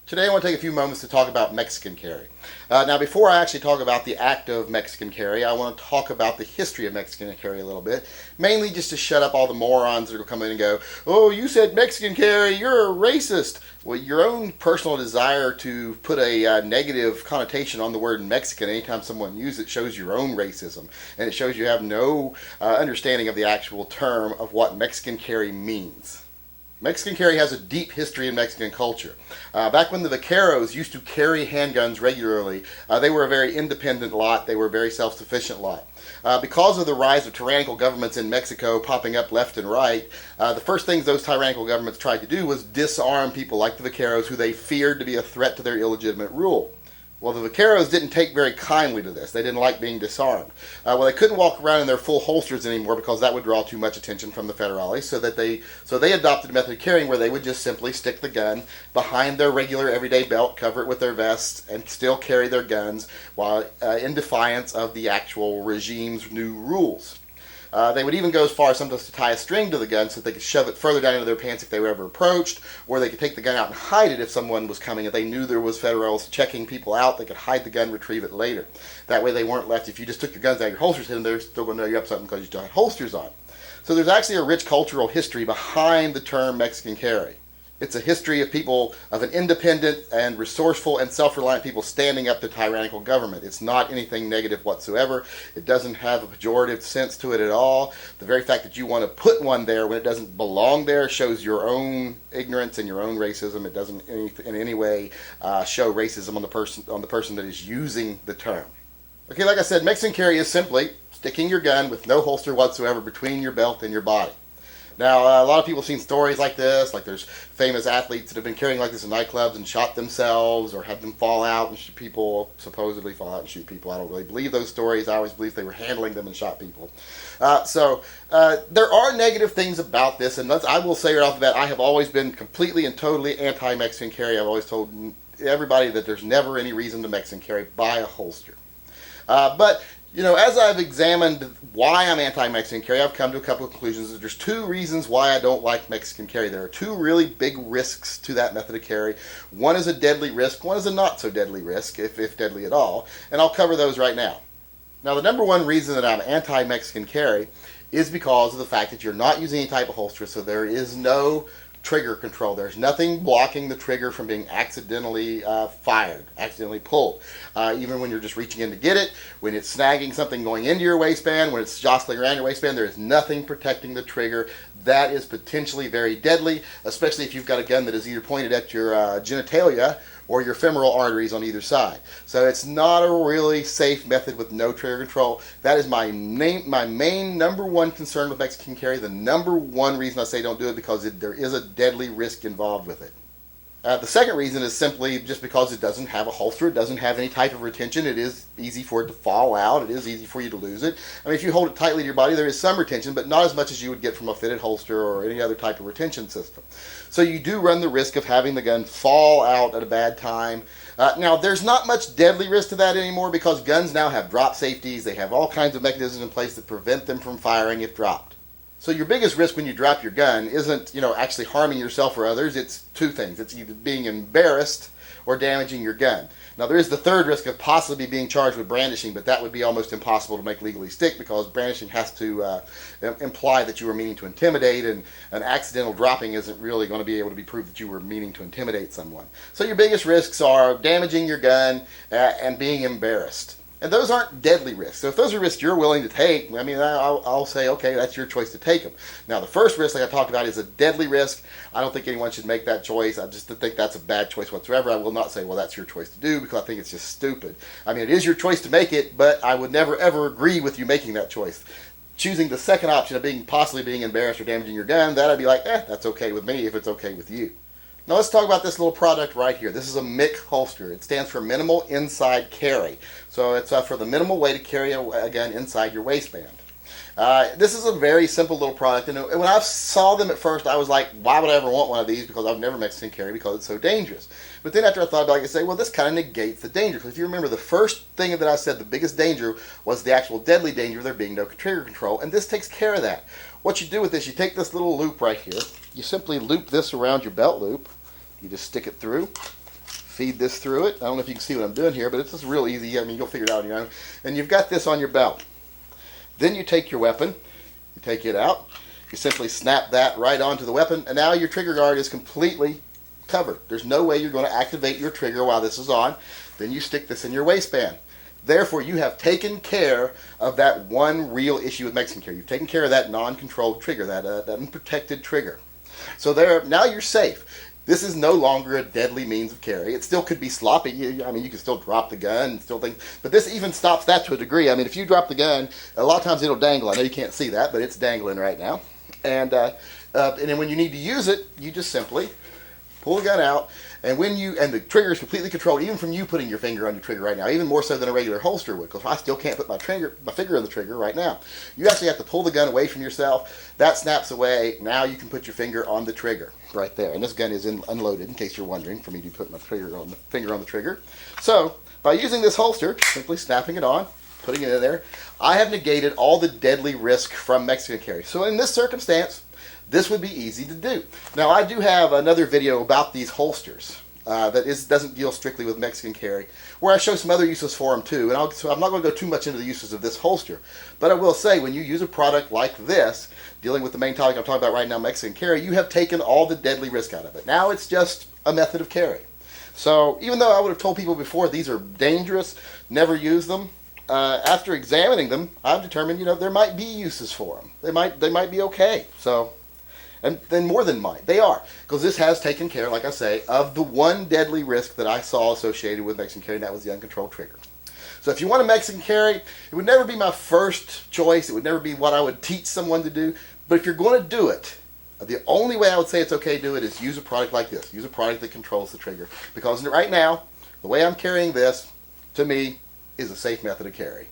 Today I want to take a few moments to talk about Mexican carry. Now before I actually talk about the act of Mexican carry, I want to talk about the history of Mexican carry a little bit. Mainly just to shut up all the morons that will come in and go, "Oh, you said Mexican carry, you're a racist." Well, your own personal desire to put a negative connotation on the word Mexican anytime someone uses it shows your own racism. And it shows you have no understanding of the actual term of what Mexican carry means. Mexican carry has a deep history in Mexican culture. Back when the vaqueros used to carry handguns regularly, they were a very independent lot. They were a very self-sufficient lot. Because of the rise of tyrannical governments in Mexico popping up left and right, the first things those tyrannical governments tried to do was disarm people like the vaqueros who they feared to be a threat to their illegitimate rule. Well, the vaqueros didn't take very kindly to this. They didn't like being disarmed. Well, they couldn't walk around in their full holsters anymore because that would draw too much attention from the federales. So they adopted a method of carrying where they would just simply stick the gun behind their regular everyday belt, cover it with their vests, and still carry their guns while in defiance of the actual regime's new rules. They would even go as far as sometimes to tie a string to the gun so that they could shove it further down into their pants if they were ever approached, or they could take the gun out and hide it if someone was coming. If they knew there was federals checking people out, they could hide the gun, retrieve it later. That way they weren't left, if you just took your guns out of your holsters, and they're still going to know you're up something because you still had holsters on. So there's actually a rich cultural history behind the term Mexican carry. It's a history of people, of an independent and resourceful and self-reliant people standing up to tyrannical government. It's not anything negative whatsoever. It doesn't have a pejorative sense to it at all. The very fact that you want to put one there when it doesn't belong there shows your own ignorance and your own racism. It doesn't in any way show racism on the person that is using the term. Okay, like I said, Mexican carry is simply sticking your gun with no holster whatsoever between your belt and your body. Now, a lot of people have seen stories like this, like there's famous athletes that have been carrying like this in nightclubs and shot themselves or had them fall out and shoot people, supposedly fall out and shoot people. I don't really believe those stories. I always believe they were handling them and shot people. There are negative things about this, and I will say right off the bat, I have always been completely and totally anti-Mexican carry. I've always told everybody that there's never any reason to Mexican carry. Buy a holster. But as I've examined why I'm anti-Mexican carry, I've come to a couple of conclusions. There's two reasons why I don't like Mexican carry. There are two really big risks to that method of carry. One is a deadly risk, one is a not so deadly risk, if deadly at all, and I'll cover those right now. Now, the number one reason that I'm anti-Mexican carry is because of the fact that you're not using any type of holster, so there is no trigger control. There's nothing blocking the trigger from being accidentally fired, accidentally pulled. Even when you're just reaching in to get it, when it's snagging something going into your waistband, when it's jostling around your waistband, there is nothing protecting the trigger. That is potentially very deadly, especially if you've got a gun that is either pointed at your genitalia or your femoral arteries on either side. So it's not a really safe method with no trigger control. That is my main number one concern with Mexican carry. The number one reason I say don't do it because there is a deadly risk involved with it. The second reason is simply just because it doesn't have a holster. It doesn't have any type of retention. It is easy for it to fall out. It is easy for you to lose it. I mean, if you hold it tightly to your body, there is some retention, but not as much as you would get from a fitted holster or any other type of retention system. So you do run the risk of having the gun fall out at a bad time. Now, there's not much deadly risk to that anymore because guns now have drop safeties. They have all kinds of mechanisms in place that prevent them from firing if dropped. So your biggest risk when you drop your gun isn't, actually harming yourself or others. It's two things. It's either being embarrassed or damaging your gun. Now, there is the third risk of possibly being charged with brandishing, but that would be almost impossible to make legally stick because brandishing has to imply that you were meaning to intimidate, and an accidental dropping isn't really going to be able to be proved that you were meaning to intimidate someone. So your biggest risks are damaging your gun and being embarrassed. And those aren't deadly risks. So if those are risks you're willing to take, I mean, I'll say, okay, that's your choice to take them. Now, the first risk, like I talked about, is a deadly risk. I don't think anyone should make that choice. I just think that's a bad choice whatsoever. I will not say, well, that's your choice to do, because I think it's just stupid. I mean, it is your choice to make it, but I would never, ever agree with you making that choice. Choosing the second option of possibly being embarrassed or damaging your gun, that I'd be like, that's okay with me if it's okay with you. Now let's talk about this little product right here. This is a MIC holster. It stands for Minimal Inside Carry. So it's for the minimal way to carry a gun inside your waistband. This is a very simple little product, and when I saw them at first, I was like, why would I ever want one of these? Because I've never Mexican carry because it's so dangerous. But then after I thought about it, I say, well, this kind of negates the danger. Because if you remember, the first thing that I said, the biggest danger was the actual deadly danger of there being no trigger control, and this takes care of that. What you do with this, you take this little loop right here, you simply loop this around your belt loop, you just stick it through, feed this through it. I don't know if you can see what I'm doing here, but it's just real easy. I mean, you'll figure it out on your own. And you've got this on your belt. Then you take your weapon, you take it out, you simply snap that right onto the weapon, and now your trigger guard is completely covered. There's no way you're going to activate your trigger while this is on. Then you stick this in your waistband. Therefore, you have taken care of that one real issue with Mexican carry. You've taken care of that non-controlled trigger, that unprotected trigger. So now you're safe. This is no longer a deadly means of carry. It still could be sloppy. I mean, you can still drop the gun and still think, but this even stops that to a degree. I mean, if you drop the gun, a lot of times it'll dangle. I know you can't see that, but it's dangling right now. And then when you need to use it, you just simply pull the gun out, and the trigger is completely controlled, even from you putting your finger on your trigger right now, even more so than a regular holster would, because I still can't put my finger on the trigger right now. You actually have to pull the gun away from yourself. That snaps away. Now you can put your finger on the trigger right there. And this gun is unloaded, in case you're wondering, for me to put my finger on the trigger. So by using this holster, simply snapping it on, putting it in there, I have negated all the deadly risk from Mexican carry. So in this circumstance, this would be easy to do. Now, I do have another video about these holsters doesn't deal strictly with Mexican carry, where I show some other uses for them too. So I'm not going to go too much into the uses of this holster, but I will say when you use a product like this, dealing with the main topic I'm talking about right now, Mexican carry, you have taken all the deadly risk out of it. Now it's just a method of carry. So even though I would have told people before these are dangerous, never use them, after examining them, I've determined there might be uses for them. They might be okay. So. And then more than might. They are. Because this has taken care, like I say, of the one deadly risk that I saw associated with Mexican carry, and that was the uncontrolled trigger. So if you want a Mexican carry, it would never be my first choice. It would never be what I would teach someone to do. But if you're going to do it, the only way I would say it's okay to do it is use a product like this. Use a product that controls the trigger. Because right now, the way I'm carrying this, to me, is a safe method of carry.